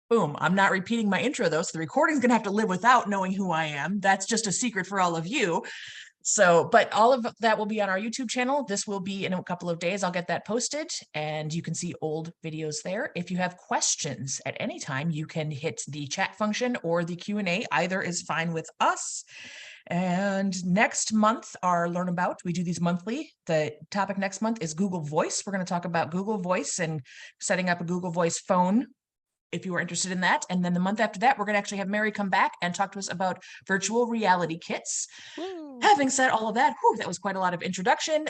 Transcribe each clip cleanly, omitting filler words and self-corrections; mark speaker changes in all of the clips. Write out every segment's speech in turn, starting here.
Speaker 1: Boom. I'm not repeating my intro though, so the recording's gonna have to live without knowing who I am. That's just a secret for all of you. So, but all of that will be on our YouTube channel. This will be in a couple of days. I'll get that posted and you can see old videos there. If you have questions at any time, you can hit the chat function or the Q&A. Either is fine with us. And next month, our Learnabout, we do these monthly. The topic next month is Google Voice. We're going to talk about Google Voice and setting up a Google Voice phone if you are interested in that. And then the month after that, we're going to actually have Mary come back and talk to us about virtual reality kits.
Speaker 2: Woo.
Speaker 1: Having said all of that, that was quite a lot of introduction.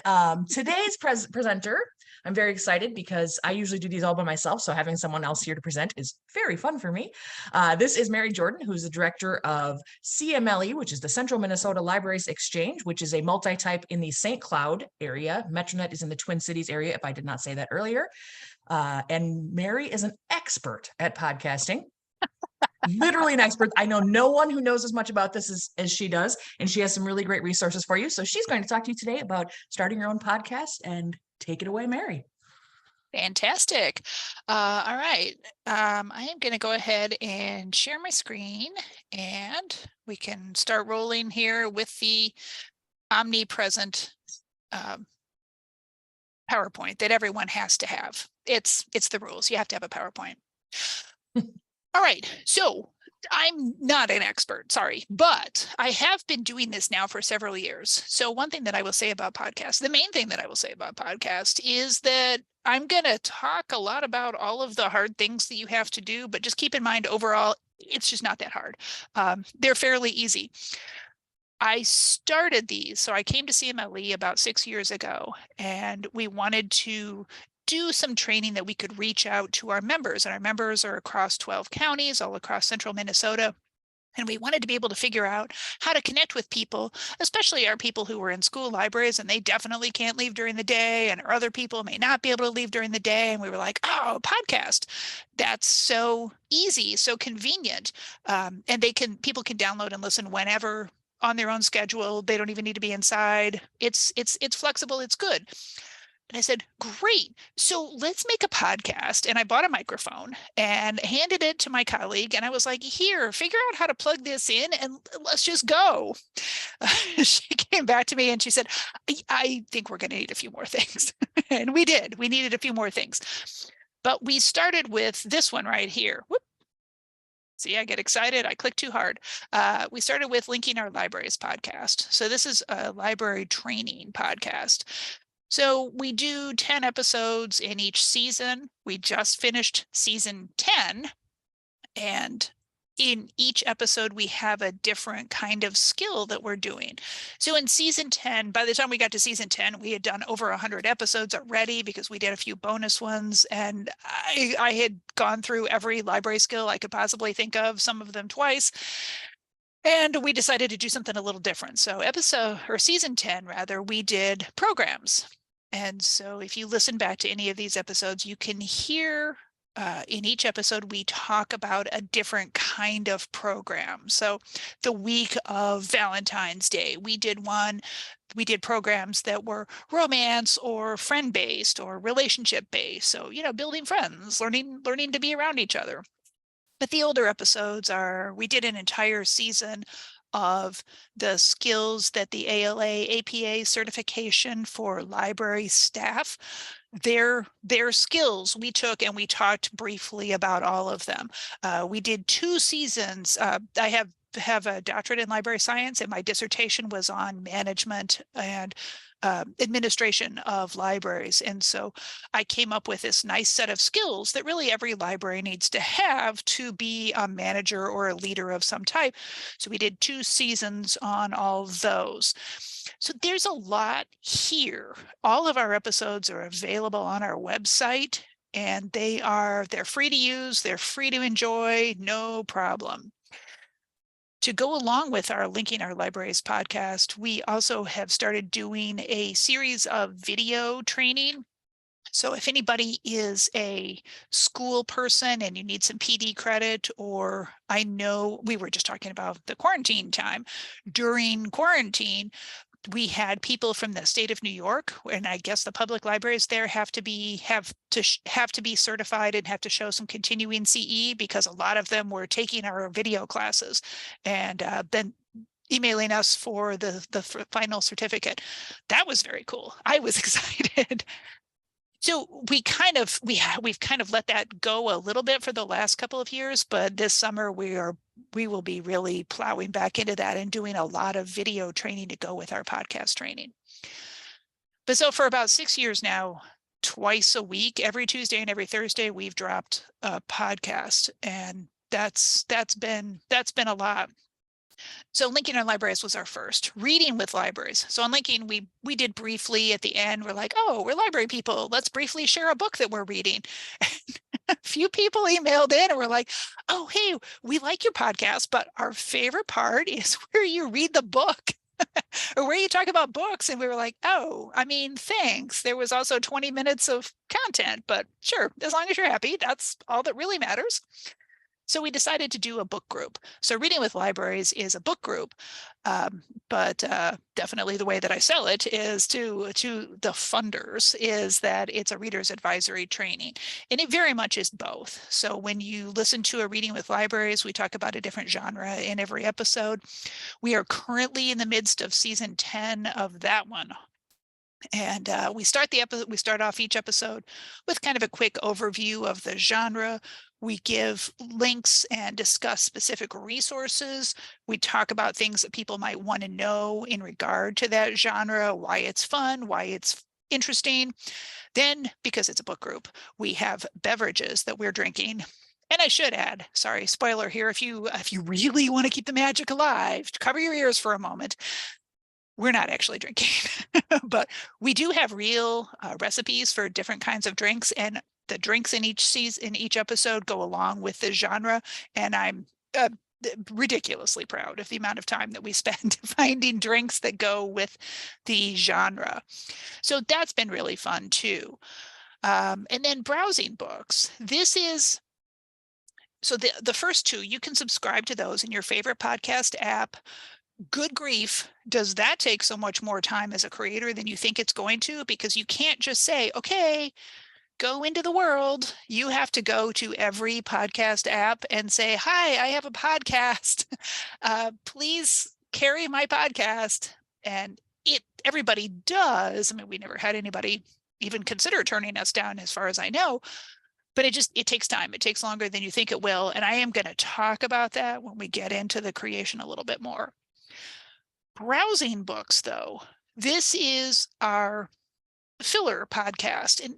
Speaker 1: Today's presenter, I'm very excited because I usually do these all by myself. So having someone else here to present is very fun for me. This is Mary Jordan, who's the director of CMLE, which is the Central Minnesota Libraries Exchange, which is a multi-type in the St. Cloud area. Metronet is in the Twin Cities area, if I did not say that earlier. And Mary is an expert at podcasting. Literally an expert. I know no one who knows as much about this as she does, and she has some really great resources for you. So she's going to talk to you today about starting your own podcast, and take it away, Mary.
Speaker 2: Fantastic. All right. I am going to go ahead and share my screen, and we can start rolling here with the omnipresent PowerPoint that everyone has to have. It's the rules. You have to have a PowerPoint. All right. So I'm not an expert, sorry, but I have been doing this now for several years. So one thing that I will say about podcasts, the main thing that I will say about podcast is that I'm going to talk a lot about all of the hard things that you have to do, but just keep in mind overall, it's just not that hard. They're fairly easy. I started these, so I came to CMLE about 6 years ago, and we wanted to do some training that we could reach out to our members, and our members are across 12 counties, all across central Minnesota. And we wanted to be able to figure out how to connect with people, especially our people who were in school libraries and they definitely can't leave during the day, and our other people may not be able to leave during the day. And we were like, oh, podcast, that's so easy, so convenient. And people can download and listen whenever on their own schedule. They don't even need to be inside. It's flexible, it's good. And I said, great. So let's make a podcast. And I bought a microphone and handed it to my colleague. And I was like, here, figure out how to plug this in and let's just go. She came back to me and she said, I think we're going to need a few more things. And we did. We needed a few more things. But we started with this one right here. Whoop. See, I get excited. I click too hard. We started with linking our libraries podcast. So this is a library training podcast. So we do 10 episodes in each season. We just finished season 10. And in each episode, we have a different kind of skill that we're doing. So in season 10, by the time we got to season 10, we had done over 100 episodes already because we did a few bonus ones. And I had gone through every library skill I could possibly think of, some of them twice. And we decided to do something a little different. So season 10, rather, we did programs. And so if you listen back to any of these episodes, you can hear in each episode, we talk about a different kind of program. So the week of Valentine's Day, we did programs that were romance or friend-based or relationship-based. So, building friends, learning to be around each other. But the older episodes we did an entire season of the skills that the ALA APA certification for library staff, their skills we took, and we talked briefly about all of them. We did 2 seasons. I have a doctorate in library science, and my dissertation was on management and administration of libraries. And so I came up with this nice set of skills that really every library needs to have to be a manager or a leader of some type. So we did 2 seasons on all those. So there's a lot here. All of our episodes are available on our website, and they're free to use, they're free to enjoy, no problem. To go along with our Linking Our Libraries podcast, we also have started doing a series of video training. So if anybody is a school person and you need some PD credit, or I know we were just talking about the quarantine time, during quarantine, we had people from the state of New York, and I guess the public libraries there have to be certified and have to show some continuing CE, because a lot of them were taking our video classes and then emailing us for the final certificate. That was very cool. I was excited. So we've kind of let that go a little bit for the last couple of years, but this summer we will be really plowing back into that and doing a lot of video training to go with our podcast training. But so for about 6 years now, twice a week, every Tuesday and every Thursday, we've dropped a podcast, and that's been a lot. So linking our libraries was our first. Reading with libraries. So on linking, we did briefly at the end. We're like, oh, we're library people. Let's briefly share a book that we're reading. A few people emailed in and were like, oh, hey, we like your podcast, but our favorite part is where you read the book or where you talk about books. And we were like, oh, I mean, thanks. There was also 20 minutes of content, but sure, as long as you're happy, that's all that really matters. So we decided to do a book group. So Reading with Libraries is a book group, but definitely the way that I sell it is to the funders is that it's a reader's advisory training. And it very much is both. So when you listen to a Reading with Libraries, we talk about a different genre in every episode. We are currently in the midst of season 10 of that one. And we start off each episode with kind of a quick overview of the genre. We give links and discuss specific resources. We talk about things that people might want to know in regard to that genre, why it's fun, why it's interesting. Then, because it's a book group, we have beverages that we're drinking. And I should add, sorry, spoiler here, if you really want to keep the magic alive, cover your ears for a moment. We're not actually drinking, but we do have real recipes for different kinds of drinks, and the drinks in each episode go along with the genre. And I'm ridiculously proud of the amount of time that we spend finding drinks that go with the genre. So that's been really fun too. And then browsing books. So the first two, you can subscribe to those in your favorite podcast app. Good grief, does that take so much more time as a creator than you think it's going to? Because you can't just say, okay, go into the world. You have to go to every podcast app and say, hi, I have a podcast. Please carry my podcast. And everybody does. I mean, we never had anybody even consider turning us down as far as I know. But it takes time. It takes longer than you think it will. And I am going to talk about that when we get into the creation a little bit more. Browsing books, though, this is our filler podcast, and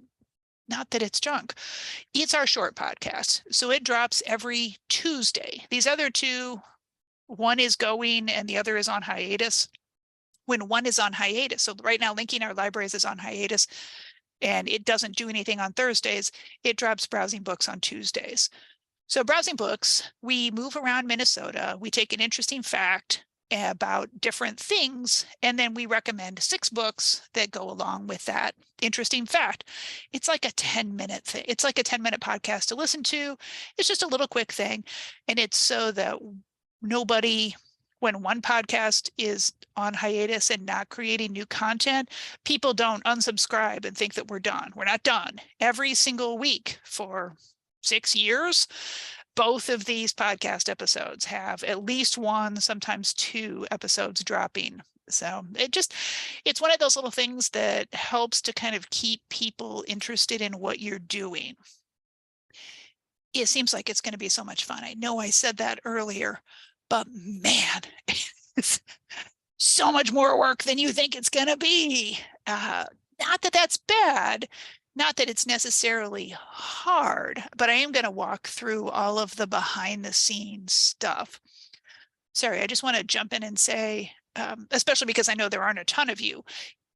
Speaker 2: not that it's junk. It's our short podcast. So it drops every Tuesday. These other two, one is going and the other is on hiatus. When one is on hiatus, so right now Linking Our Libraries is on hiatus and it doesn't do anything on Thursdays, it drops Browsing Books on Tuesdays. So Browsing Books, we move around Minnesota. We take an interesting fact about different things, and then we recommend 6 books that go along with that interesting fact. It's like a 10-minute thing. It's like a 10-minute podcast to listen to. It's just a little quick thing. And it's so that when one podcast is on hiatus and not creating new content, people don't unsubscribe and think that we're done. We're not done. Every single week for 6 years, both of these podcast episodes have at least 1, sometimes 2 episodes dropping. So it's one of those little things that helps to kind of keep people interested in what you're doing. It seems like it's going to be so much fun. I know I said that earlier, but man, it's so much more work than you think it's going to be. Not that that's bad. Not that it's necessarily hard, but I am going to walk through all of the behind the scenes stuff. Sorry, I just want to jump in and say, especially because I know there aren't a ton of you,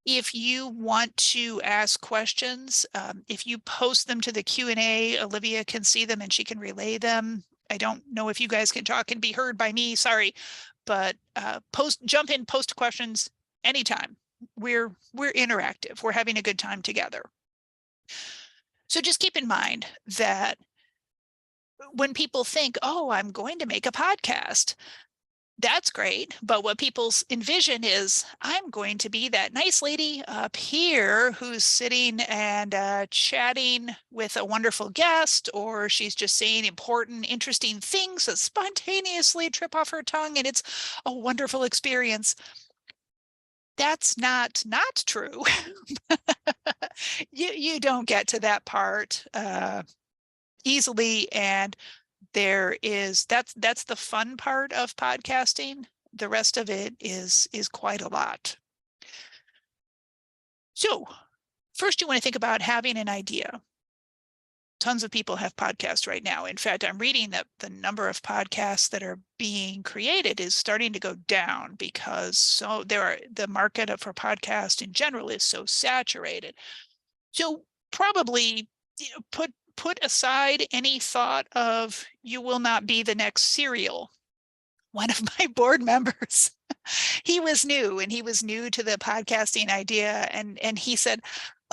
Speaker 2: if you want to ask questions, if you post them to the Q&A, Olivia can see them and she can relay them. I don't know if you guys can talk and be heard by me, sorry, but jump in, post questions anytime. We're interactive. We're having a good time together. So just keep in mind that when people think, oh, I'm going to make a podcast, That's great. But what people envision is, I'm going to be that nice lady up here who's sitting and chatting with a wonderful guest, or she's just saying important, interesting things that spontaneously trip off her tongue, and it's a wonderful experience. That's not true. You don't get to that part easily, and that's the fun part of podcasting. The rest of it is quite a lot. So first, you want to think about having an idea. Tons of people have podcasts right now. In fact, I'm reading that the number of podcasts that are being created is starting to go down because the market for podcast in general is so saturated. So probably, put aside any thought of you will not be the next Serial. One of my board members, he was new to the podcasting idea. And he said,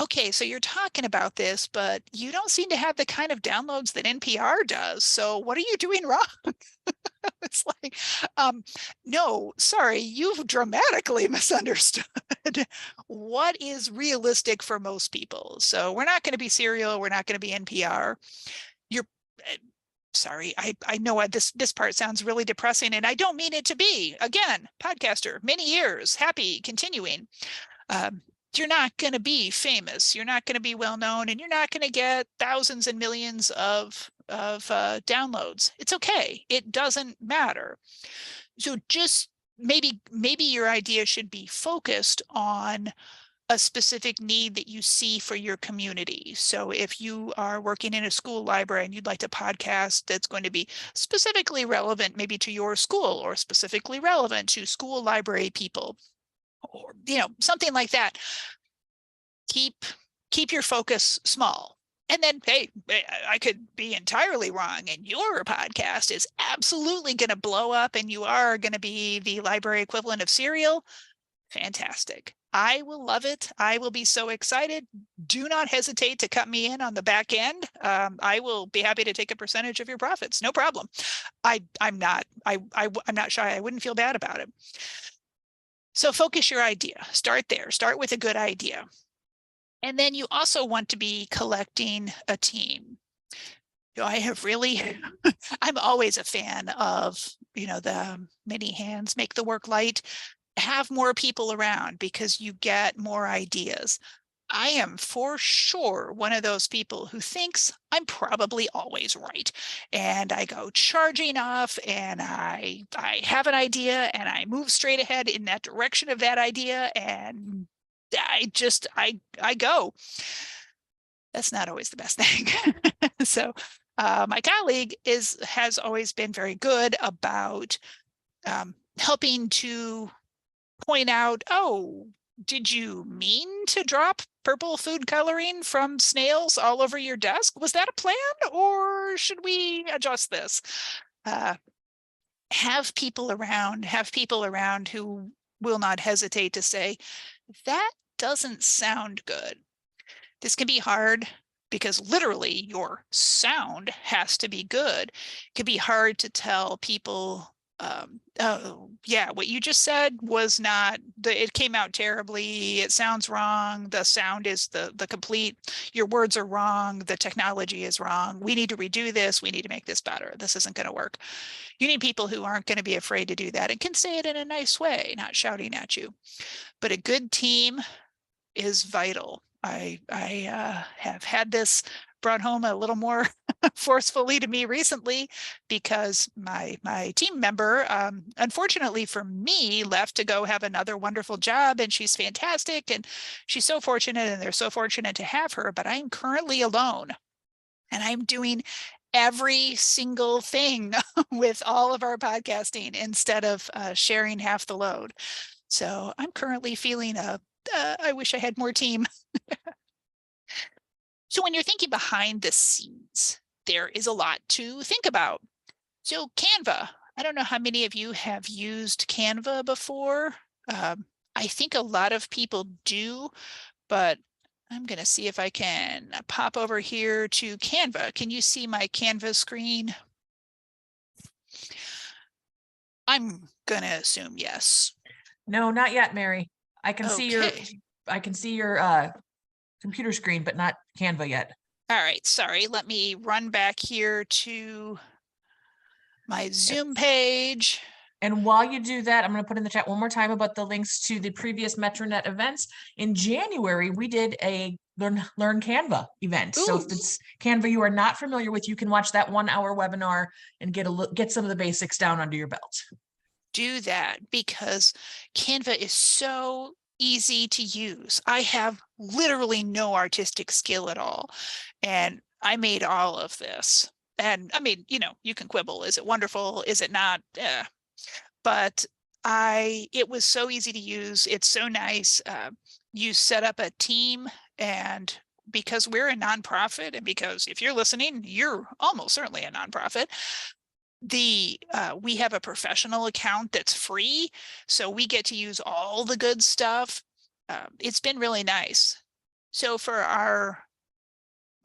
Speaker 2: okay, so you're talking about this, but you don't seem to have the kind of downloads that NPR does. So what are you doing wrong? It's like, no, sorry, you've dramatically misunderstood what is realistic for most people. So we're not going to be Serial. We're not going to be NPR. You're sorry, I know this part sounds really depressing, and I don't mean it to be. Again, podcaster, many years, happy, continuing. You're not going to be famous. You're not going to be well known, and you're not going to get thousands and millions of downloads. It's okay. It doesn't matter. So just maybe your idea should be focused on a specific need that you see for your community. So if you are working in a school library and you'd like a podcast that's going to be specifically relevant maybe to your school, or specifically relevant to school library people, or something like that, keep your focus small. And then, hey, I could be entirely wrong, and your podcast is absolutely going to blow up and you are going to be the library equivalent of Serial. Fantastic. I will love it. I will be so excited. Do not hesitate to cut me in on the back end. I will be happy to take a percentage of your profits. No problem. I'm not shy. I wouldn't feel bad about it. So focus your idea. Start there. Start with a good idea. And then you also want to be collecting a team. I'm always a fan of, the many hands make the work light. Have more people around because you get more ideas. I am for sure one of those people who thinks I'm probably always right. And I go charging off, and I have an idea and I move straight ahead in that direction of that idea. And I go. That's not always the best thing. So my colleague has always been very good about helping to point out, oh, did you mean to drop purple food coloring from snails all over your desk? Was that a plan, or should we adjust this? Have people around who will not hesitate to say, that doesn't sound good. This can be hard because literally your sound has to be good. It can be hard to tell people, oh yeah, what you just said was not, it came out terribly. It sounds wrong. The sound is the complete, your words are wrong. The technology is wrong. We need to redo this. We need to make this better. This isn't going to work. You need people who aren't going to be afraid to do that and can say it in a nice way, not shouting at you. But a good team is vital. I have had this brought home a little more forcefully to me recently, because my team member, unfortunately for me, left to go have another wonderful job, and she's fantastic and she's so fortunate, and they're so fortunate to have her. But I'm currently alone, and I'm doing every single thing with all of our podcasting instead of sharing half the load. So I'm currently feeling I wish I had more team. So when you're thinking behind the scenes, there is a lot to think about. So Canva, I don't know how many of you have used Canva before. I think a lot of people do, but I'm going to see if I can pop over here to Canva. Can you see my Canva screen? I'm gonna assume yes.
Speaker 1: No, not yet, Mary. I can see your,
Speaker 2: Okay.
Speaker 1: I can see your computer screen, but not Canva yet.
Speaker 2: All right, sorry. Let me run back here to my
Speaker 1: Yep.
Speaker 2: Zoom page.
Speaker 1: And while you do that, I'm going to put in the chat one more time about the links to the previous MetroNet events. In January, we did a Learn Canva event. So
Speaker 2: Ooh,
Speaker 1: if it's Canva you are not familiar with, you can watch that 1 hour webinar and get some of the basics down under your belt.
Speaker 2: do that because Canva is so easy to use. I have literally no artistic skill at all, and I made all of this. And I mean, you can quibble. Is it wonderful? Is it not? But it was so easy to use. It's so nice. You set up a team, and because we're a nonprofit, and because if you're listening, you're almost certainly a nonprofit, we have a professional account that's free, so we get to use all the good stuff. It's been really nice. So for our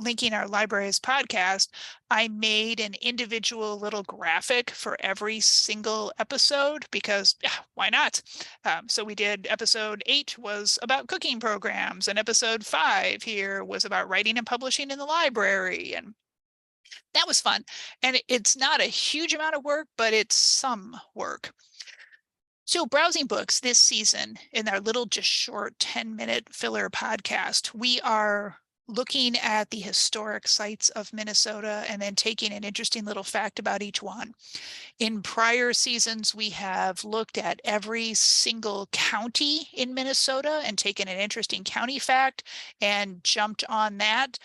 Speaker 2: linking our libraries podcast, I made an individual little graphic for every single episode because why not? So we did episode 8 was about cooking programs, and episode 5 here was about writing and publishing in the library. And that was fun. And it's not a huge amount of work, but it's some work. So browsing books this season in our little just short 10-minute filler podcast, we are looking at the historic sites of Minnesota and then taking an interesting little fact about each one. In prior seasons, we have looked at every single county in Minnesota and taken an interesting county fact and jumped on that.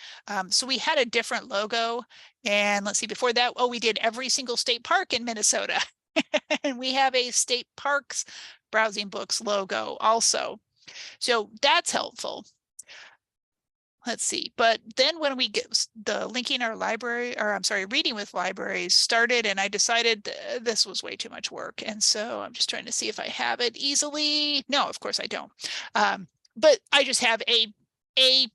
Speaker 2: So we had a different logo. And let's see, before that, we did every single state park in Minnesota. And we have a state parks browsing books logo also. So that's helpful. Let's see, but then when we get the linking our library, or I'm sorry, reading with libraries started, and I decided this was way too much work. And so I'm just trying to see if I have it easily. No, of course I don't. But I just have a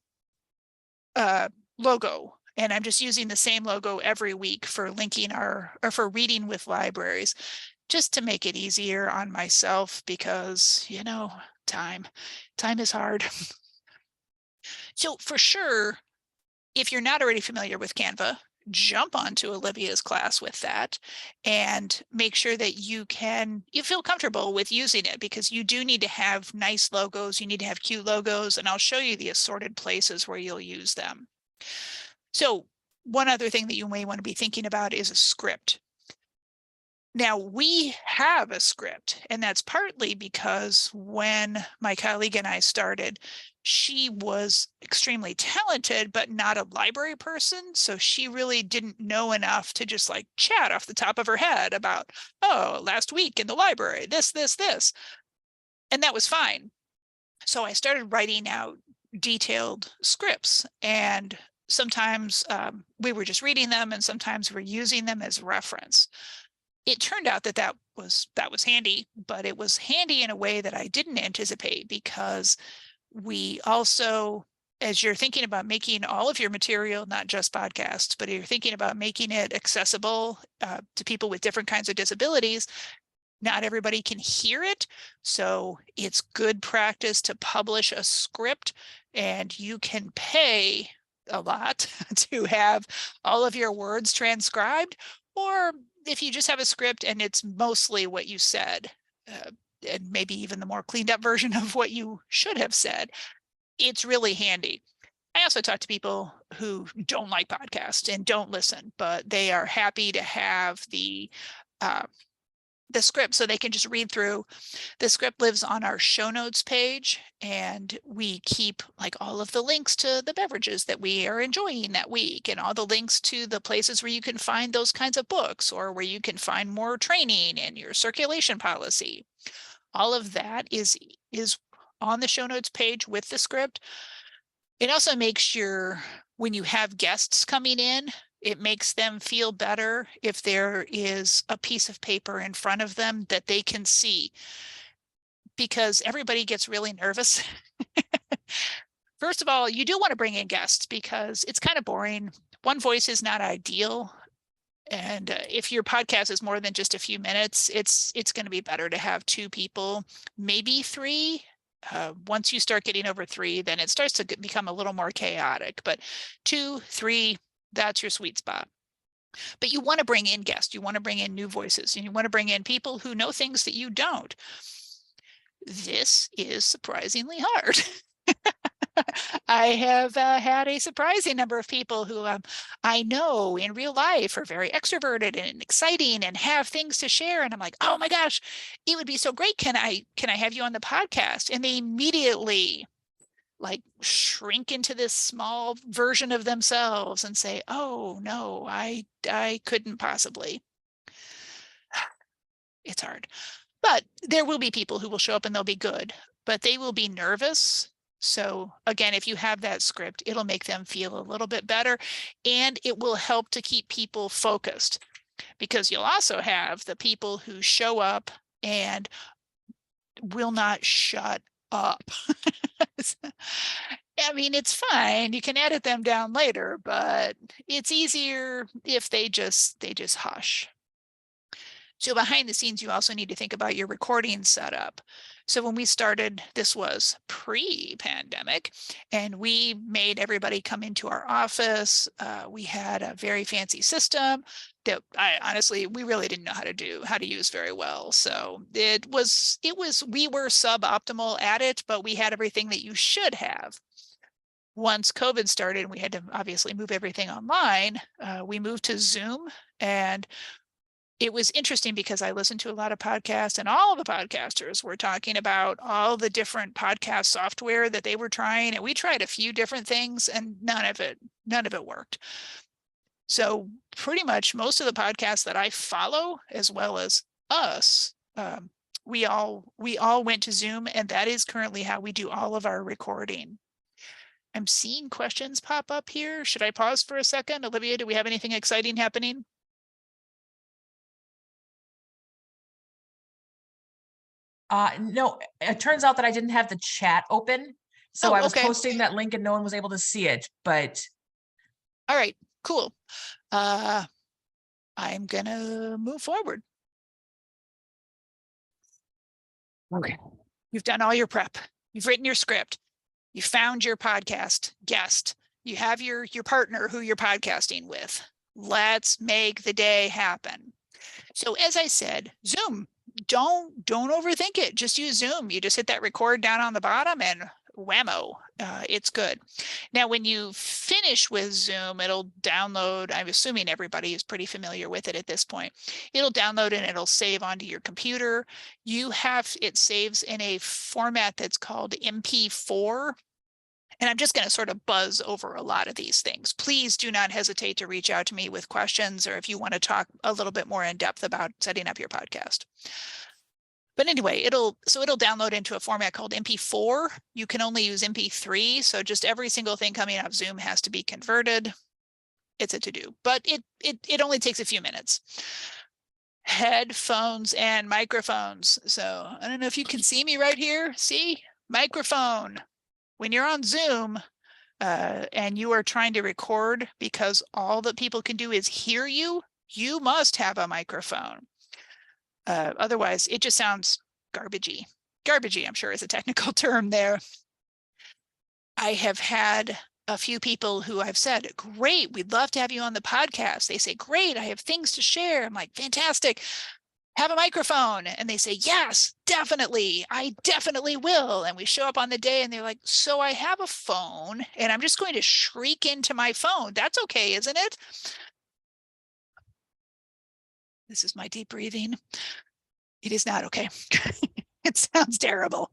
Speaker 2: logo, and I'm just using the same logo every week for linking or for reading with libraries, just to make it easier on myself because, time is hard. So for sure, if you're not already familiar with Canva, jump onto Olivia's class with that and make sure that you feel comfortable with using it, because you do need to have nice logos. You need to have cute logos, and I'll show you the assorted places where you'll use them. So one other thing that you may want to be thinking about is a script. Now, we have a script, and that's partly because when my colleague and I started, she was extremely talented, but not a library person. So she really didn't know enough to just like chat off the top of her head about, last week in the library, this. And that was fine. So I started writing out detailed scripts, and sometimes we were just reading them, and sometimes we're using them as reference. It turned out that was handy, but it was handy in a way that I didn't anticipate, because we also, as you're thinking about making all of your material, not just podcasts, but you're thinking about making it accessible to people with different kinds of disabilities, not everybody can hear it. So it's good practice to publish a script, and you can pay a lot to have all of your words transcribed, or if you just have a script and it's mostly what you said, and maybe even the more cleaned up version of what you should have said, it's really handy. I also talk to people who don't like podcasts and don't listen, but they are happy to have the script so they can just read through. The script lives on our show notes page, and we keep like all of the links to the beverages that we are enjoying that week, and all the links to the places where you can find those kinds of books, or where you can find more training and your circulation policy. All of that is on the show notes page with the script. It also makes when you have guests coming in, it makes them feel better if there is a piece of paper in front of them that they can see, because everybody gets really nervous. First of all, you do want to bring in guests because it's kind of boring. One voice is not ideal. And if your podcast is more than just a few minutes, it's going to be better to have two people, maybe three. Once you start getting over three, then it starts to become a little more chaotic. But 2, 3, that's your sweet spot. But you want to bring in guests, you want to bring in new voices, and you want to bring in people who know things that you don't. This is surprisingly hard. I have had a surprising number of people who I know in real life are very extroverted and exciting and have things to share. And I'm like, oh my gosh, it would be so great. Can I have you on the podcast? And they immediately like shrink into this small version of themselves and say, oh no, I couldn't possibly. It's hard. But there will be people who will show up and they'll be good, but they will be nervous. So again, if you have that script, it'll make them feel a little bit better, and it will help to keep people focused, because you'll also have the people who show up and will not shut up. I mean, it's fine. You can edit them down later, but it's easier if they just hush. So behind the scenes, you also need to think about your recording setup. So when we started, this was pre-pandemic, and we made everybody come into our office. We had a very fancy system that we really didn't know how to use very well. So we were suboptimal at it, but we had everything that you should have. Once COVID started and we had to obviously move everything online, we moved to Zoom. And it was interesting because I listened to a lot of podcasts, and all the podcasters were talking about all the different podcast software that they were trying. And we tried a few different things and none of it worked. So pretty much most of the podcasts that I follow, as well as us, we all went to Zoom, and that is currently how we do all of our recording. I'm seeing questions pop up here. Should I pause for a second? Olivia, do we have anything exciting happening?
Speaker 1: No, it turns out that I didn't have the chat open. So
Speaker 2: Oh,
Speaker 1: I was
Speaker 2: okay.
Speaker 1: posting that link and no one was able to see it, but.
Speaker 2: All right, cool. I'm gonna move forward. Okay. You've done all your prep. You've written your script. You found your podcast guest. You have your partner who you're podcasting with. Let's make the day happen. So as I said, Zoom, don't overthink it. Just use Zoom. You just hit that record down on the bottom and whammo, it's good. Now, when you finish with Zoom, it'll download. I'm assuming everybody is pretty familiar with it at this point. It'll download and it'll save onto your computer. It saves in a format that's called MP4. And I'm just going to sort of buzz over a lot of these things. Please do not hesitate to reach out to me with questions, or if you want to talk a little bit more in depth about setting up your podcast. But anyway, it'll download into a format called MP4. You can only use MP3, so just every single thing coming out of Zoom has to be converted. It's a to-do, but it only takes a few minutes. Headphones and microphones. So I don't know if you can see me right here. See, microphone. When you're on Zoom and you are trying to record, because all that people can do is hear you, you must have a microphone. Otherwise, it just sounds garbagey. Garbagey, I'm sure, is a technical term there. I have had a few people who I've said, great, we'd love to have you on the podcast. They say, great, I have things to share. I'm like, fantastic. Have a microphone. And they say, yes, definitely. I definitely will. And we show up on the day and they're like, so I have a phone and I'm just going to shriek into my phone. That's okay, isn't it? This is my deep breathing. It is not okay. It sounds terrible.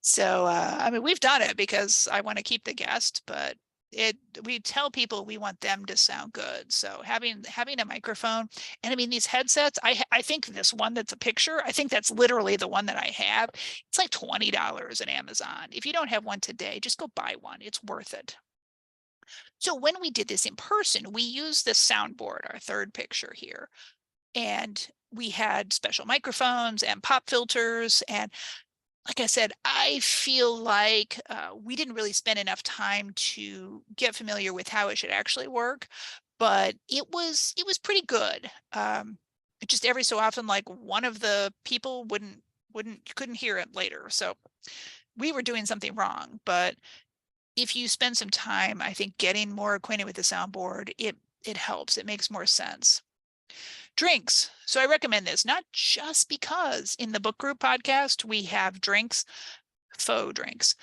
Speaker 2: So, I mean, we've done it because I want to keep the guest, but we tell people we want them to sound good. So having a microphone, and I mean, these headsets, I think this one that's a picture, I think that's literally the one that I have. It's like $20 at Amazon. If you don't have one today, just go buy one. It's worth it. So when we did this in person, we used this soundboard, our third picture here, and we had special microphones and pop filters. And like I said, I feel like we didn't really spend enough time to get familiar with how it should actually work. but it was pretty good. Just every so often, like one of the people couldn't hear it later. So we were doing something wrong. But if you spend some time, I think getting more acquainted with the soundboard, it helps. It makes more sense. Drinks. So I recommend this, not just because in the book group podcast we have drinks, faux drinks,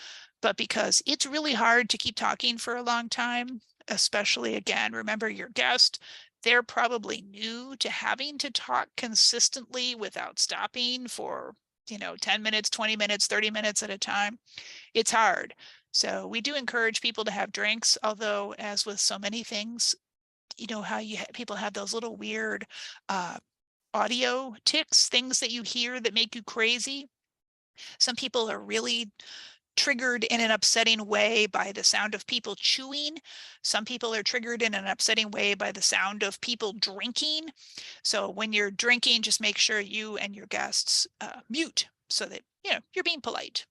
Speaker 2: but because it's really hard to keep talking for a long time, especially again, remember your guest, they're probably new to having to talk consistently without stopping for, 10 minutes, 20 minutes, 30 minutes at a time. It's hard. So we do encourage people to have drinks, although as with so many things, how people have those little weird uh, audio tics, things that you hear that make you crazy. Some people are really triggered in an upsetting way by the sound of people chewing. Some people are triggered in an upsetting way by the sound of people drinking. So when you're drinking, just make sure you and your guests mute so that you're being polite.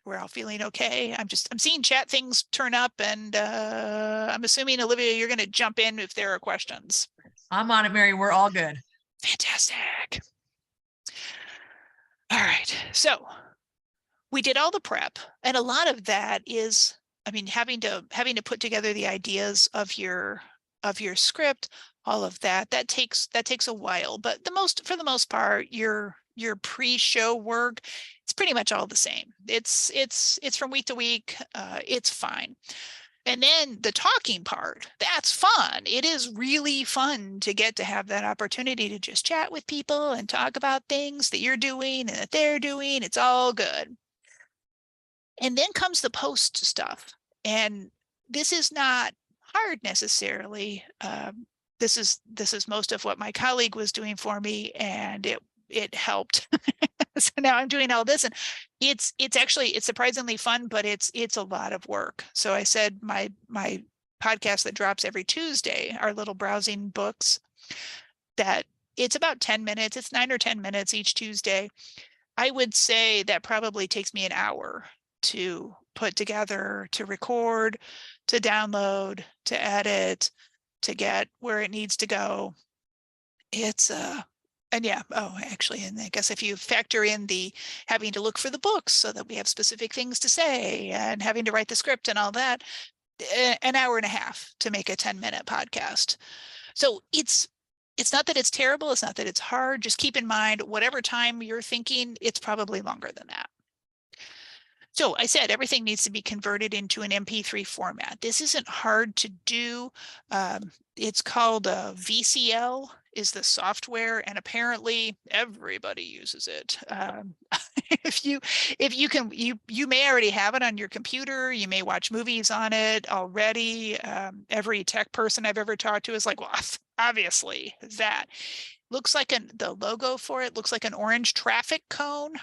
Speaker 2: We're all feeling okay. I'm seeing chat things turn up, and I'm assuming, Olivia, you're going to jump in if there are questions.
Speaker 1: I'm on it, Mary. We're all good.
Speaker 2: Fantastic. All right. So we did all the prep, and a lot of that is, having to put together the ideas of your script, all of that takes a while. But for the most part, your pre-show work, it's pretty much all the same. It's from week to week. It's fine. And then the talking part, that's fun. It is really fun to get to have that opportunity to just chat with people and talk about things that you're doing and that they're doing. It's all good. And then comes the post stuff. And this is not hard necessarily. This is most of what my colleague was doing for me, and it helped. So now I'm doing all this, and it's surprisingly fun, but it's a lot of work. So I said my podcast that drops every Tuesday, our little browsing books, that it's about 10 minutes. It's 9 or 10 minutes each Tuesday. I would say that probably takes me an hour to put together, to record, to download, to edit, to get where it needs to go. It's and yeah, actually, and I guess if you factor in the having to look for the books so that we have specific things to say and having to write the script and all that, an hour and a half to make a 10-minute podcast. So it's not that it's terrible. It's not that it's hard. Just keep in mind, whatever time you're thinking, it's probably longer than that. So I said everything needs to be converted into an MP3 format. This isn't hard to do. It's called VCL is the software, and apparently everybody uses it. If you can, you may already have it on your computer. You may watch movies on it already. Every tech person I've ever talked to is like, well, obviously that looks like the logo for it looks like an orange traffic cone.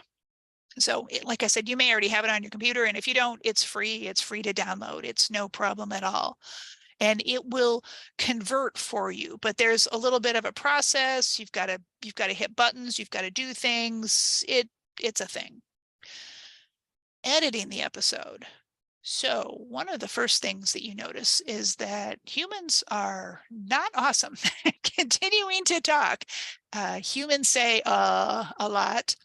Speaker 2: So like I said, you may already have it on your computer, and if you don't, it's free. It's free to download. It's no problem at all. And it will convert for you, but there's a little bit of a process. You've got to hit buttons. You've got to do things. It's a thing. Editing the episode. So one of the first things that you notice is that humans are not awesome. Continuing to talk. Humans say a lot.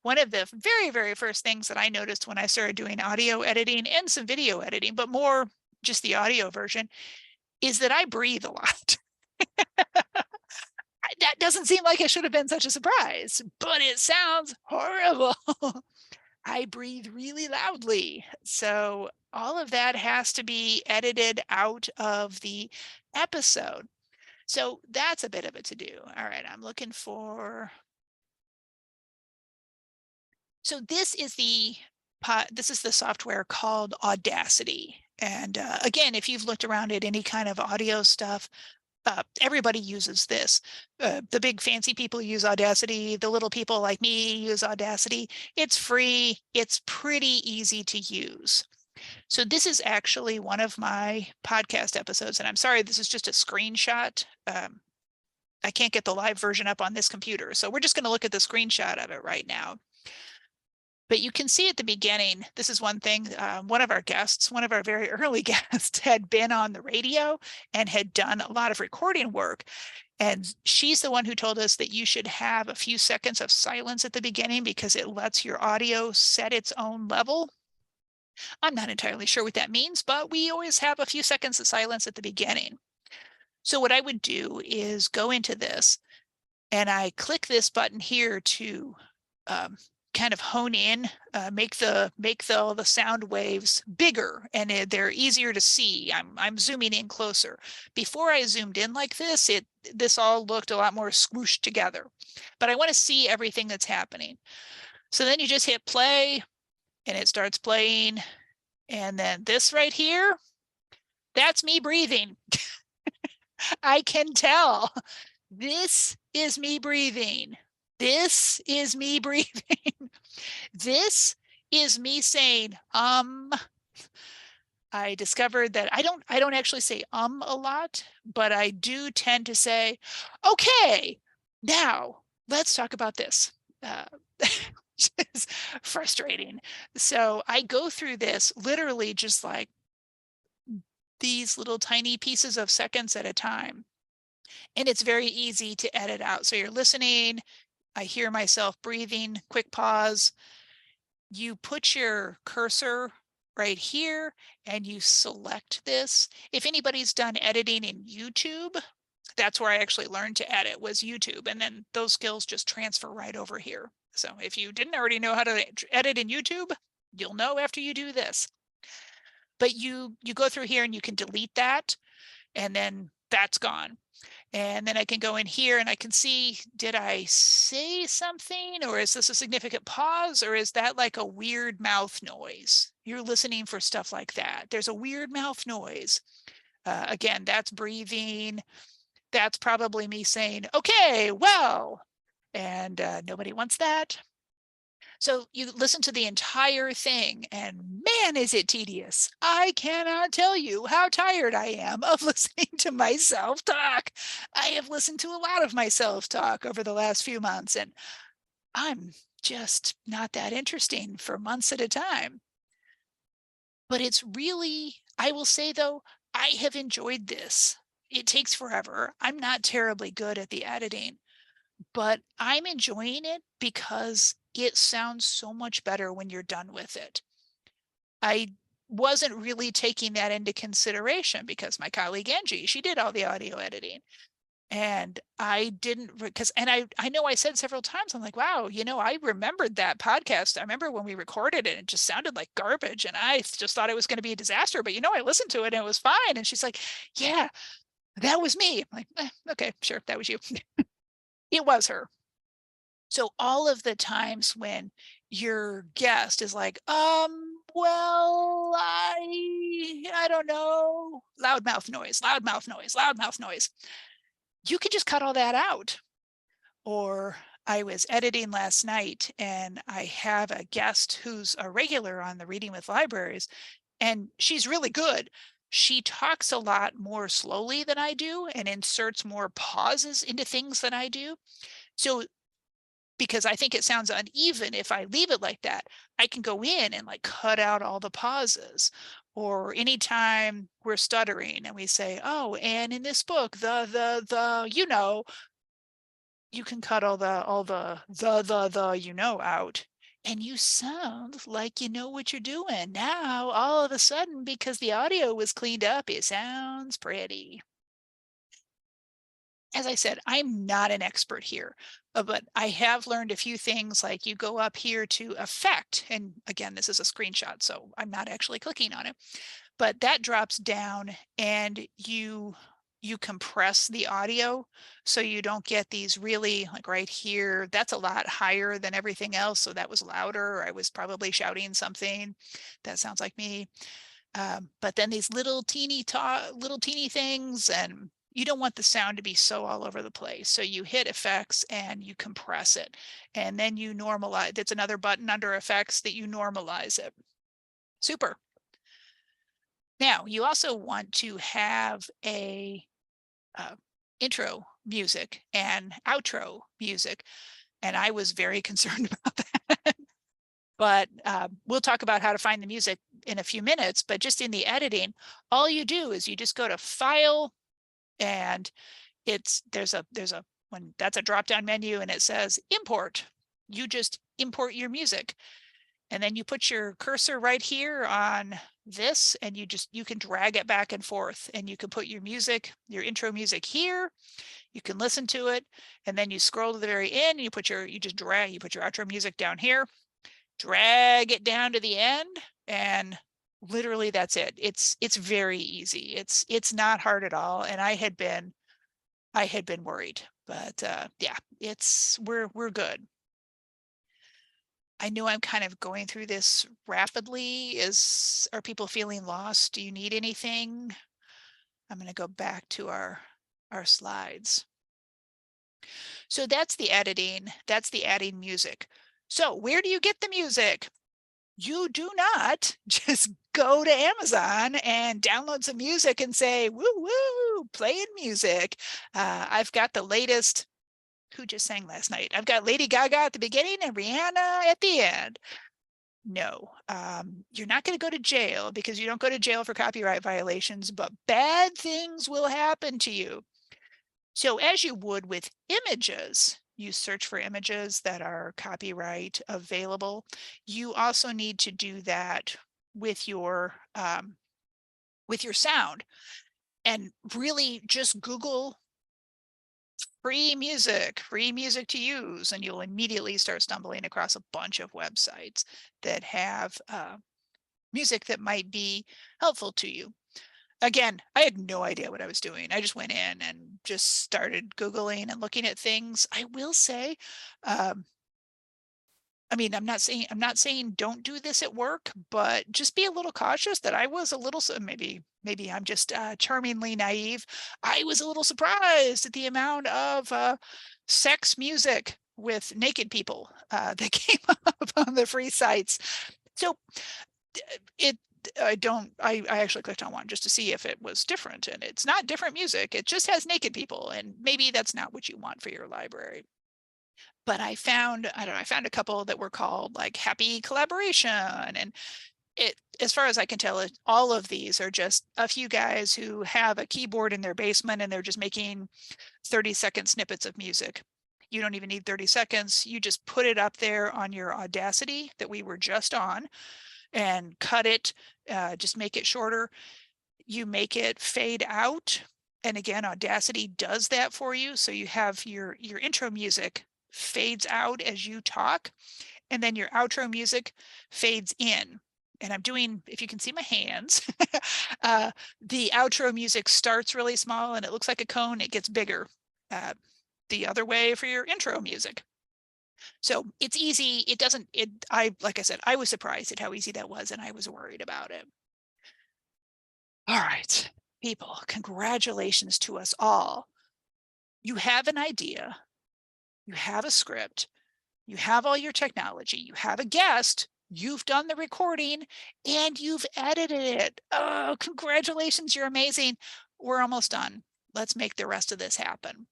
Speaker 2: One of the very, very first things that I noticed when I started doing audio editing and some video editing, but more just the audio version, is that I breathe a lot. That doesn't seem like it should have been such a surprise, but it sounds horrible. I breathe really loudly. So all of that has to be edited out of the episode. So that's a bit of a to-do. All right, I'm looking for... So this is the software called Audacity. And again, if you've looked around at any kind of audio stuff, everybody uses this. The big fancy people use Audacity. The little people like me use Audacity. It's free. It's pretty easy to use. So this is actually one of my podcast episodes. And I'm sorry, this is just a screenshot. I can't get the live version up on this computer. So we're just going to look at the screenshot of it right now. But you can see at the beginning, this is one thing, one of our guests, one of our very early guests had been on the radio and had done a lot of recording work. And she's the one who told us that you should have a few seconds of silence at the beginning because it lets your audio set its own level. I'm not entirely sure what that means, but we always have a few seconds of silence at the beginning. So what I would do is go into this and I click this button here to um, kind of hone in, make the sound waves bigger and they're easier to see. I'm zooming in closer. Before I zoomed in like this all looked a lot more squooshed together, but I want to see everything that's happening. So then you just hit play and it starts playing. And then this right here, that's me breathing. I can tell. This is me breathing. This is me breathing. This is me saying, I discovered that I don't actually say a lot, but I do tend to say, okay, now let's talk about this. Which is frustrating. So I go through this literally just like these little tiny pieces of seconds at a time. And it's very easy to edit out. So you're listening, I hear myself breathing, quick pause. You put your cursor right here and you select this. If anybody's done editing in YouTube, that's where I actually learned to edit, was YouTube. And then those skills just transfer right over here. So if you didn't already know how to edit in YouTube, you'll know after you do this. But you go through here and you can delete that and then that's gone. And then I can go in here and I can see, did I say something, or is this a significant pause, or is that like a weird mouth noise? You're listening for stuff like that. There's a weird mouth noise. Again, that's breathing. That's probably me saying, okay, well, and nobody wants that. So you listen to the entire thing and man, is it tedious. I cannot tell you how tired I am of listening to myself talk. I have listened to a lot of myself talk over the last few months and I'm just not that interesting for months at a time. But it's really, I will say though, I have enjoyed this. It takes forever. I'm not terribly good at the editing, but I'm enjoying it because it sounds so much better when you're done with it. I wasn't really taking that into consideration because my colleague Angie, she did all the audio editing. And I didn't because I know I said several times, I'm like, wow, I remembered that podcast. I remember when we recorded it, it just sounded like garbage. And I just thought it was going to be a disaster. But I listened to it and it was fine. And she's like, yeah, that was me. I'm like, okay, sure, that was you. It was her. So all of the times when your guest is like, well, I don't know, loudmouth noise, loudmouth noise, loudmouth noise, you can just cut all that out. Or I was editing last night and I have a guest who's a regular on the Reading with Libraries, and she's really good. She talks a lot more slowly than I do and inserts more pauses into things than I do. So because I think it sounds uneven if I leave it like that, I can go in and like cut out all the pauses. Or anytime we're stuttering and we say, oh, and in this book, you can cut all the out. And you sound like you know what you're doing. Now, all of a sudden, because the audio was cleaned up, it sounds pretty. As I said, I'm not an expert here, but I have learned a few things, like you go up here to effect. And again, this is a screenshot, so I'm not actually clicking on it, but that drops down and you compress the audio so you don't get these really, like right here, that's a lot higher than everything else. So that was louder. I was probably shouting something. That sounds like me. But then these little teeny things, and you don't want the sound to be so all over the place. So you hit effects and you compress it. And then you normalize. That's another button under effects that you normalize it. Super. Now, you also want to have a intro music and outro music. And I was very concerned about that. But we'll talk about how to find the music in a few minutes. But just in the editing, all you do is you just go to File, and there's a when that's a drop down menu and it says Import. You just import your music, and then you put your cursor right here on this, and you can drag it back and forth, and you can put your music, your intro music here. You can listen to it, and then you scroll to the very end, and you put your outro music down here, drag it down to the end, and literally that's it. It's very easy. It's not hard at all. And I had been worried, but yeah, we're good. I know I'm kind of going through this rapidly. Are people feeling lost? Do you need anything? I'm going to go back to our slides. So that's the editing. That's the adding music. So where do you get the music? You do not just go to Amazon and download some music and say, woo, woo, playing music. I've got the latest. Who just sang last night? I've got Lady Gaga at the beginning and Rihanna at the end. No, you're not going to go to jail, because you don't go to jail for copyright violations, but bad things will happen to you. So as you would with images, you search for images that are copyright available. You also need to do that with your sound, and really just Google free music to use, and you'll immediately start stumbling across a bunch of websites that have music that might be helpful to you. Again, I had no idea what I was doing. I just went in and just started Googling and looking at things. I will say, um, I mean, I'm not saying don't do this at work, but just be a little cautious. That I was a little, maybe I'm just charmingly naive. I was a little surprised at the amount of sex music with naked people that came up on the free sites. So I actually clicked on one just to see if it was different, and it's not different music. It just has naked people, and maybe that's not what you want for your library. But I found a couple that were called like Happy Collaboration, and as far as I can tell, all of these are just a few guys who have a keyboard in their basement, and they're just making 30-second snippets of music. You don't even need 30 seconds. You just put it up there on your Audacity that we were just on, and cut it, just make it shorter. You make it fade out. And again, Audacity does that for you. So you have your intro music fades out as you talk, and then your outro music fades in. And I'm doing, if you can see my hands, the outro music starts really small and it looks like a cone. It gets bigger. The other way for your intro music. So it's easy. Like I said, I was surprised at how easy that was, and I was worried about it. All right, people, congratulations to us all. You have an idea, you have a script, you have all your technology, you have a guest, you've done the recording, and you've edited it. Oh, congratulations, you're amazing. We're almost done. Let's make the rest of this happen.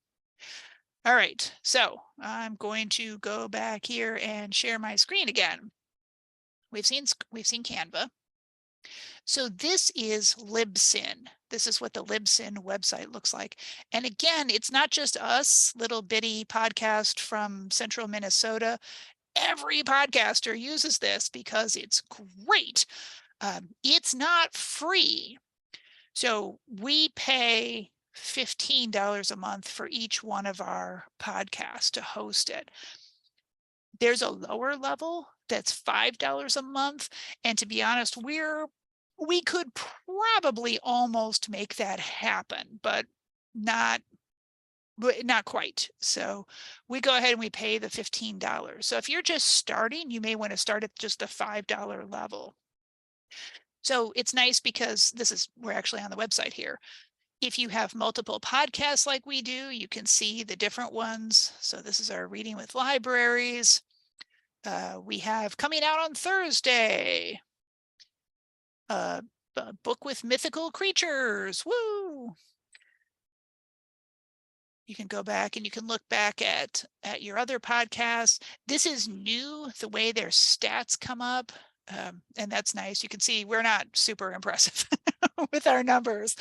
Speaker 2: All right, so I'm going to go back here and share my screen again. We've seen Canva. So this is Libsyn. This is what the Libsyn website looks like. And again, it's not just us, little bitty podcast from central Minnesota. Every podcaster uses this because it's great. It's not free. So we pay $15 a month for each one of our podcasts to host it. There's a lower level that's $5 a month. And to be honest, we could probably almost make that happen, but not quite. So we go ahead and we pay the $15. So if you're just starting, you may want to start at just the $5 level. So it's nice because we're actually on the website here. If you have multiple podcasts like we do, you can see the different ones. So this is our Reading with Libraries. We have coming out on Thursday, a book with mythical creatures. Woo! You can go back and you can look back at your other podcasts. This is new, the way their stats come up. And that's nice. You can see we're not super impressive with our numbers.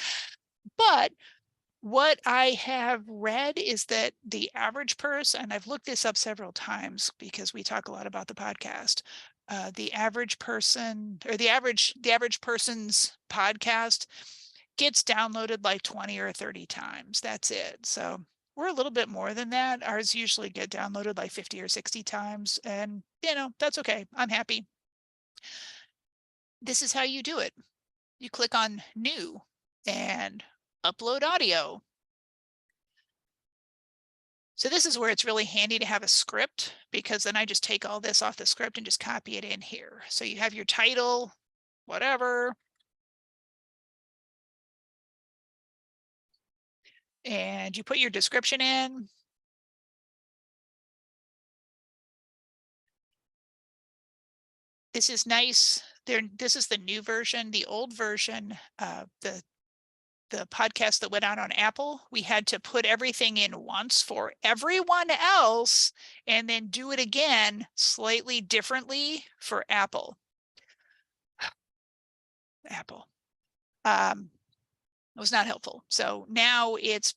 Speaker 2: But what I have read is that the average person, and I've looked this up several times because we talk a lot about the podcast, the average person or the average person's podcast gets downloaded like 20 or 30 times. That's it. So we're a little bit more than that. Ours usually get downloaded like 50 or 60 times. And, that's okay. I'm happy. This is how you do it. You click on new and upload audio. So this is where it's really handy to have a script, because then I just take all this off the script and just copy it in here. So you have your title, whatever. And you put your description in. This is nice. This is the new version. The old version, the podcast that went out on Apple, we had to put everything in once for everyone else and then do it again slightly differently for Apple. Apple. It was not helpful. So now it's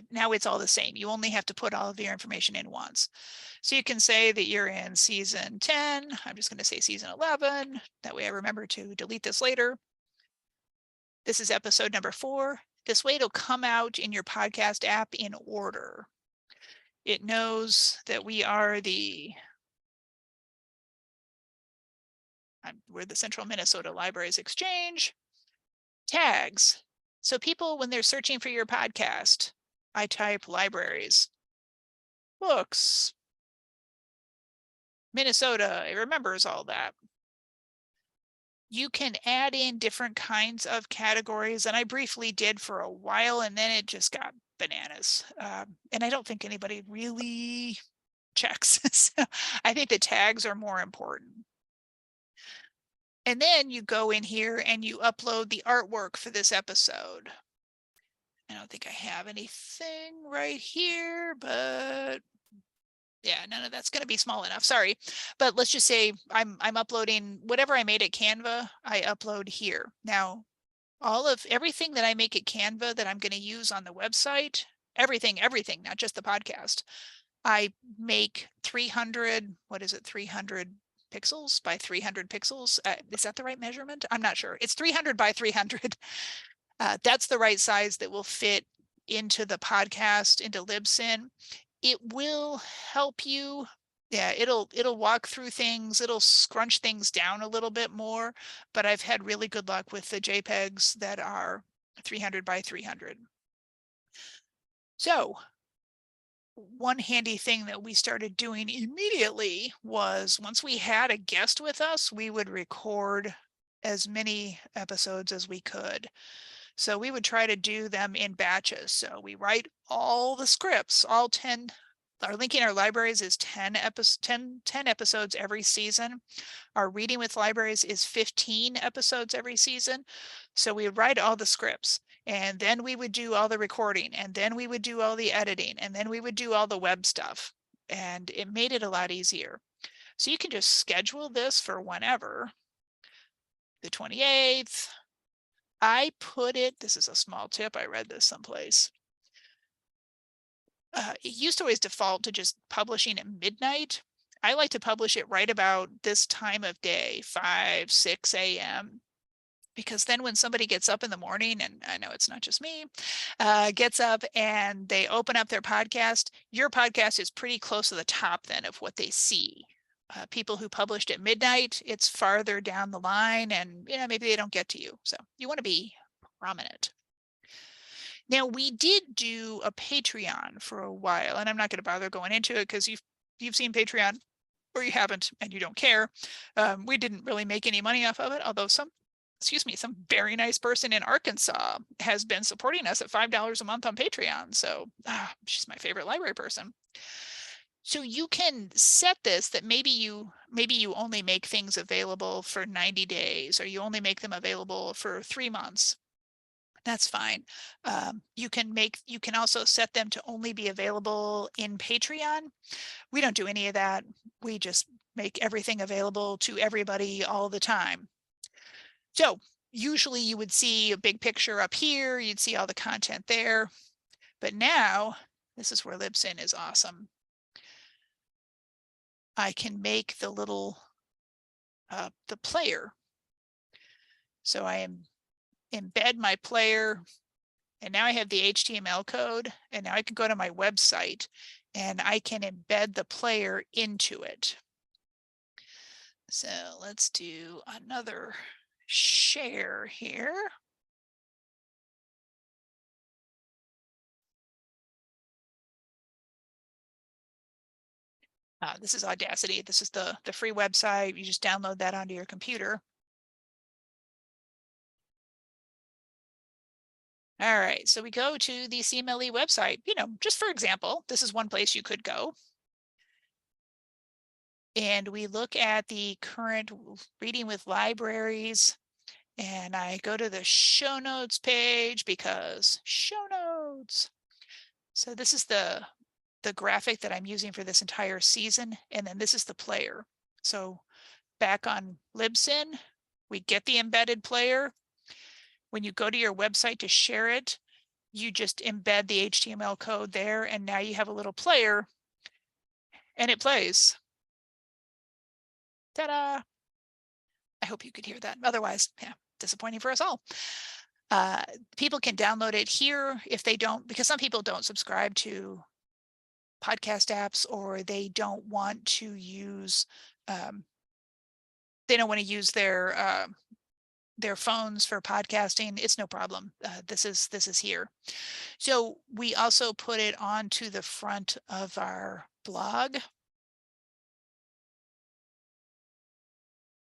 Speaker 2: now it's all the same. You only have to put all of your information in once. So you can say that you're in season 10. I'm just going to say season 11. That way I remember to delete this later. This is episode number 4. This way it'll come out in your podcast app in order. It knows that we're the Central Minnesota Libraries Exchange. Tags. So people, when they're searching for your podcast, I type libraries, books, Minnesota. It remembers all that. You can add in different kinds of categories, and I briefly did for a while, and then it just got bananas. And I don't think anybody really checks. So I think the tags are more important. And then you go in here and you upload the artwork for this episode. I don't think I have anything right here, but yeah, none of that's going to be small enough. Sorry. But let's just say I'm uploading whatever I made at Canva, I upload here. Now, everything that I make at Canva that I'm going to use on the website, everything, not just the podcast. I make 300, 300 pixels by 300 pixels. Is that the right measurement? I'm not sure. It's 300 by 300. That's the right size that will fit into the podcast, into Libsyn. It will help you. Yeah, it'll walk through things. It'll scrunch things down a little bit more, but I've had really good luck with the JPEGs that are 300 by 300. So one handy thing that we started doing immediately was once we had a guest with us, we would record as many episodes as we could. So we would try to do them in batches. So we write all the scripts, all 10. Our Linking Our Libraries is 10 episodes every season. Our Reading with Libraries is 15 episodes every season. So we would write all the scripts, and then we would do all the recording, and then we would do all the editing, and then we would do all the web stuff. And it made it a lot easier. So you can just schedule this for whenever. The 28th. I put it, this is a small tip, I read this someplace. It used to always default to just publishing at midnight. I like to publish it right about this time of day, 5, 6 a.m. Because then when somebody gets up in the morning, and I know it's not just me, gets up and they open up their podcast, your podcast is pretty close to the top then of what they see. People who published at midnight, it's farther down the line, and maybe they don't get to you. So you want to be prominent. Now, we did do a Patreon for a while, and I'm not going to bother going into it because you've seen Patreon, or you haven't, and you don't care. We didn't really make any money off of it, although some very nice person in Arkansas has been supporting us at $5 a month on Patreon. So she's my favorite library person. So you can set this that maybe you only make things available for 90 days, or you only make them available for 3 months. That's fine. You can also set them to only be available in Patreon. We don't do any of that. We just make everything available to everybody all the time. So usually you would see a big picture up here. You'd see all the content there. But now, this is where Libsyn is awesome. I can make the little, the player. So I embed my player, and now I have the HTML code, and now I can go to my website and I can embed the player into it. So let's do another share here. This is Audacity. This is the free website. You just download that onto your computer. All right, so we go to the CMLE website. Just for example, this is one place you could go. And we look at the current Reading with Libraries. And I go to the show notes page because show notes. So this is the graphic that I'm using for this entire season. And then this is the player. So back on Libsyn, we get the embedded player. When you go to your website to share it, you just embed the HTML code there. And now you have a little player and it plays. Ta-da! I hope you could hear that. Otherwise, yeah, disappointing for us all. People can download it here if they don't, because some people don't subscribe to podcast apps, or they don't want to use, they don't want to use their phones for podcasting. It's no problem. This is here. So we also put it onto the front of our blog.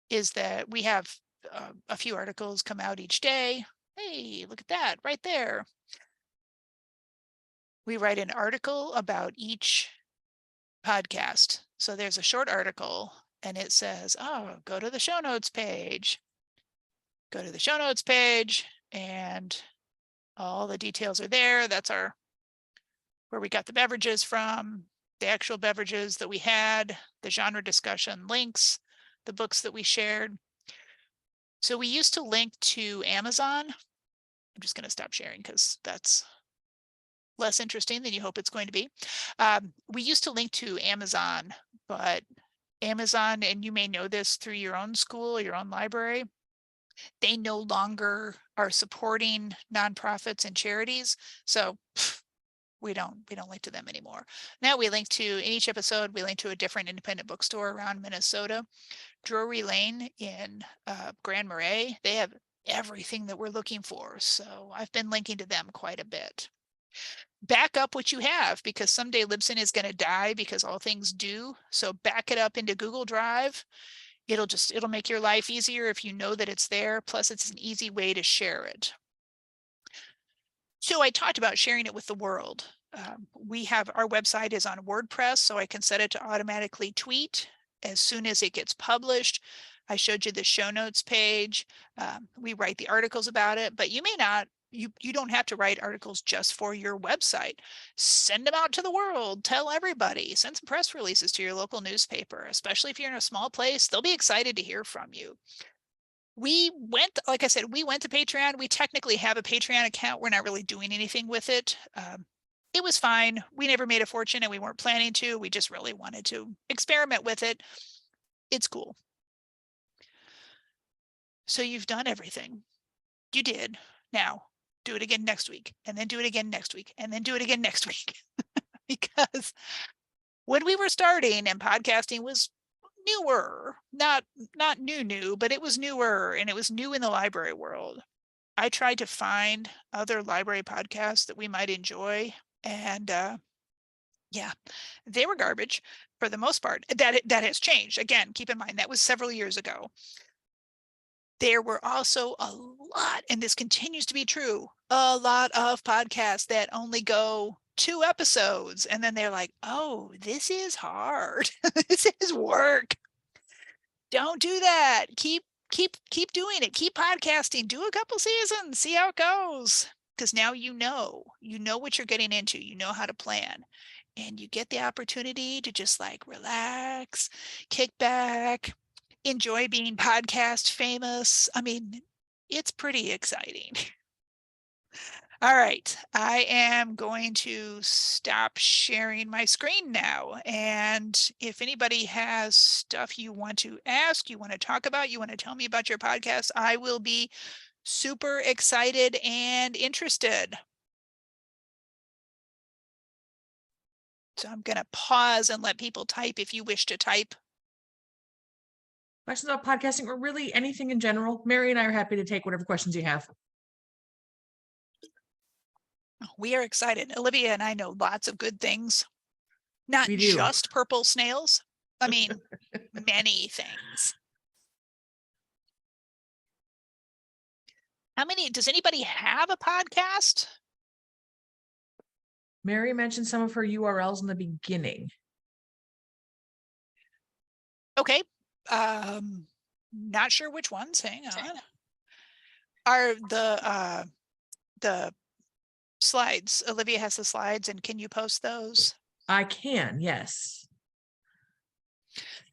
Speaker 2: Is that we have a few articles come out each day. Hey, look at that right there. We write an article about each podcast. So there's a short article and it says, oh, go to the show notes page. Go to the show notes page and all the details are there. That's where we got the beverages from, the actual beverages that we had, the genre discussion links, the books that we shared. So we used to link to Amazon. I'm just going to stop sharing because that's less interesting than you hope it's going to be. We used to link to Amazon, but Amazon, and you may know this through your own school, your own library, they no longer are supporting nonprofits and charities. So we don't link to them anymore. Now we link to, in each episode, we link to a different independent bookstore around Minnesota. Drury Lane in Grand Marais, they have everything that we're looking for. So I've been linking to them quite a bit. Back up what you have, because someday Libsyn is going to die, because all things do. So back it up into Google Drive. It'll make your life easier if you know that it's there. Plus it's an easy way to share it. So I talked about sharing it with the world. We have, our website is on WordPress, so I can set it to automatically tweet as soon as it gets published. I showed you the show notes page. We write the articles about it, but you may not, you don't have to write articles just for your website. Send them out to the world, tell everybody, send some press releases to your local newspaper, especially if you're in a small place. They'll be excited to hear from you. Like I said, we went to Patreon. We technically have a Patreon account. We're not really doing anything with it. It was fine. We never made a fortune and we weren't planning to. We just really wanted to experiment with it. It's cool. So you've done everything. You did. Now do it again next week, and then do it again next week, and then do it again next week. Because when we were starting and podcasting was newer, not new, but it was newer, and it was new in the library world. I tried to find other library podcasts that we might enjoy, and yeah, they were garbage for the most part. That has changed. Again, keep in mind that was several years ago. There were also a lot, and this continues to be true, a lot of podcasts that only go 2 episodes, and then they're like, oh, this is hard. This is work. Don't do that. Keep keep doing it. Keep podcasting. Do a couple seasons. See how it goes. Because now you know what you're getting into. You know how to plan. And you get the opportunity to just like relax, kick back, enjoy being podcast famous. I mean, it's pretty exciting. All right, I am going to stop sharing my screen now. And if anybody has stuff you want to ask, you want to talk about, you want to tell me about your podcast, I will be super excited and interested. So I'm going to pause and let people type if you wish to type.
Speaker 1: Questions about podcasting or really anything in general. Mary and I are happy to take whatever questions you have.
Speaker 2: We are excited. Olivia and I know lots of good things, not
Speaker 1: We do.
Speaker 2: just purple snails. I mean, many things. Does anybody have a podcast?
Speaker 1: Mary mentioned some of her URLs in the beginning.
Speaker 2: Okay. Not sure which ones. Hang on. Are the slides, Olivia has the slides, and can you post those?
Speaker 1: I can, yes.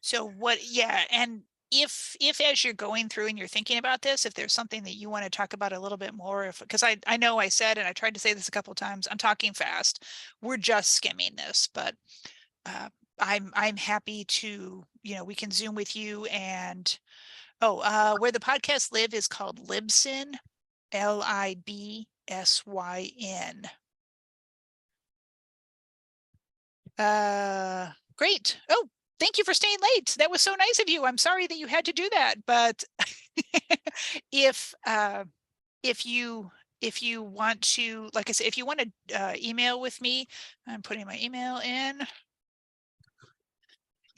Speaker 2: So yeah, and if as you're going through and you're thinking about this, if there's something that you want to talk about a little bit more, because I know I said, and I tried to say this a couple of times, I'm talking fast. We're just skimming this, but I'm happy to, we can Zoom with you. And where the podcasts live is called Libsyn, Libsyn. Great. Oh, thank you for staying late. That was so nice of you. I'm sorry that you had to do that, but if you want to, like I said, if you want to email with me, I'm putting my email in.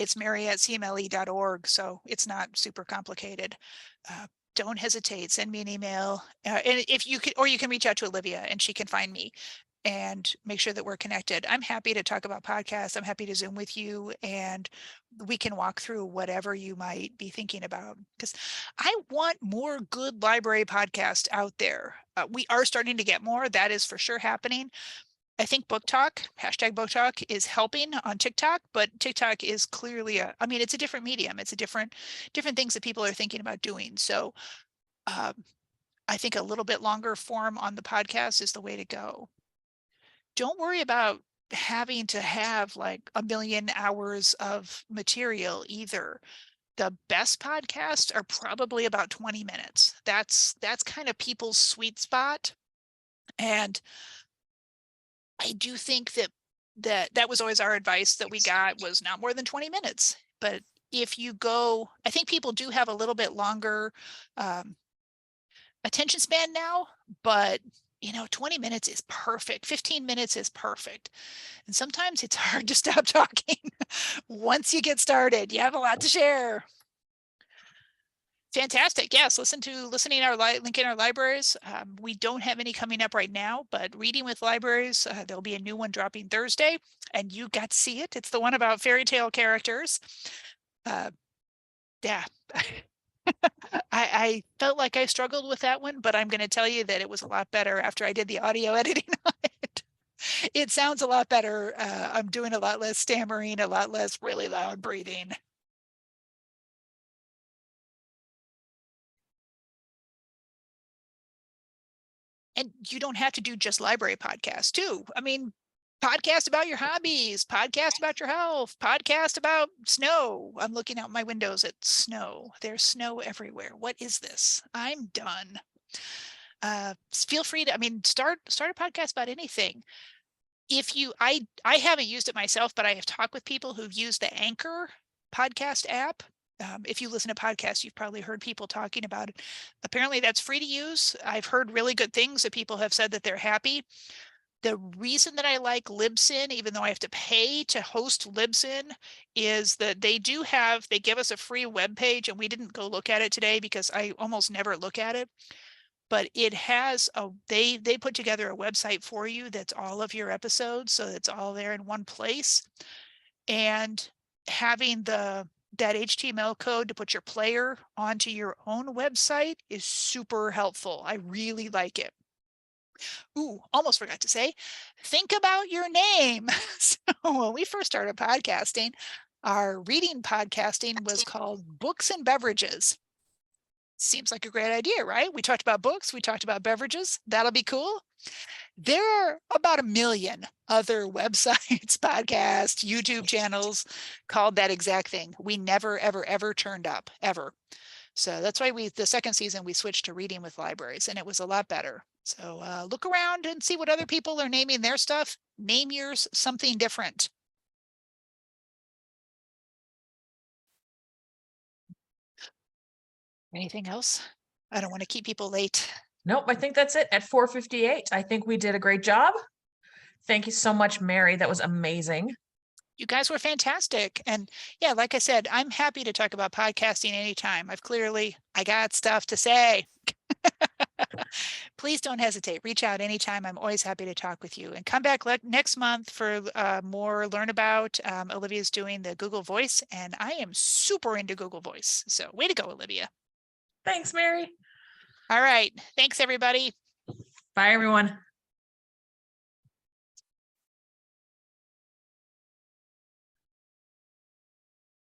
Speaker 2: It's mary@cmle.org, so it's not super complicated. Don't hesitate. Send me an email, and if you can, or you can reach out to Olivia and she can find me and make sure that we're connected. I'm happy to talk about podcasts. I'm happy to Zoom with you, and we can walk through whatever you might be thinking about, because I want more good library podcasts out there. We are starting to get more. That is for sure happening. I think book talk, hashtag book talk, is helping on TikTok, but TikTok is clearly it's a different medium. It's a different things that people are thinking about doing. So I think a little bit longer form on the podcast is the way to go. Don't worry about having to have like 1 million hours of material either. The best podcasts are probably about 20 minutes. That's kind of people's sweet spot. And I do think that was always our advice that we got, was not more than 20 minutes. But if you go, I think people do have a little bit longer attention span now, but 20 minutes is perfect. 15 minutes is perfect. And sometimes it's hard to stop talking. Once you get started, you have a lot to share. Fantastic. Yes, listening our link in our libraries. We don't have any coming up right now, but reading with libraries, there'll be a new one dropping Thursday, and you got to see it. It's the one about fairy tale characters. Yeah. I felt like I struggled with that one, but I'm going to tell you that it was a lot better after I did the audio editing on it. It sounds a lot better. I'm doing a lot less stammering, a lot less really loud breathing. And you don't have to do just library podcasts too. I mean, podcast about your hobbies, podcast about your health, podcast about snow. I'm looking out my windows at snow. There's snow everywhere. What is this? I'm done. Feel free to, start a podcast about anything. If you, I haven't used it myself, but I have talked with people who've used the Anchor podcast app. If you listen to podcasts, you've probably heard people talking about it. Apparently that's free to use. I've heard really good things that people have said that they're happy. The reason that I like Libsyn, even though I have to pay to host Libsyn, is that they give us a free web page, and we didn't go look at it today because I almost never look at it. But it has they put together a website for you that's all of your episodes, so it's all there in one place. And having the that HTML code to put your player onto your own website is super helpful. I really like it. Ooh, almost forgot to say, think about your name. So when we first started podcasting, our reading podcasting was called Books and Beverages. Seems like a great idea, right? We talked about books, we talked about beverages. That'll be cool. There are about 1 million other websites, podcasts, YouTube channels called that exact thing. We never, ever, ever turned up, ever. So that's why the second season, we switched to reading with libraries, and it was a lot better. So look around and see what other people are naming their stuff. Name yours something different. Anything else? I don't want to keep people late.
Speaker 1: Nope, I think that's it at 4:58. I think we did a great job. Thank you so much, Mary. That was amazing.
Speaker 2: You guys were fantastic. And yeah, like I said, I'm happy to talk about podcasting anytime. I got stuff to say. Please don't hesitate. Reach out anytime. I'm always happy to talk with you. And come back next month for more Learnabout. Olivia's doing the Google Voice, and I am super into Google Voice. So way to go, Olivia.
Speaker 1: Thanks, Mary.
Speaker 2: All right. Thanks, everybody.
Speaker 1: Bye, everyone.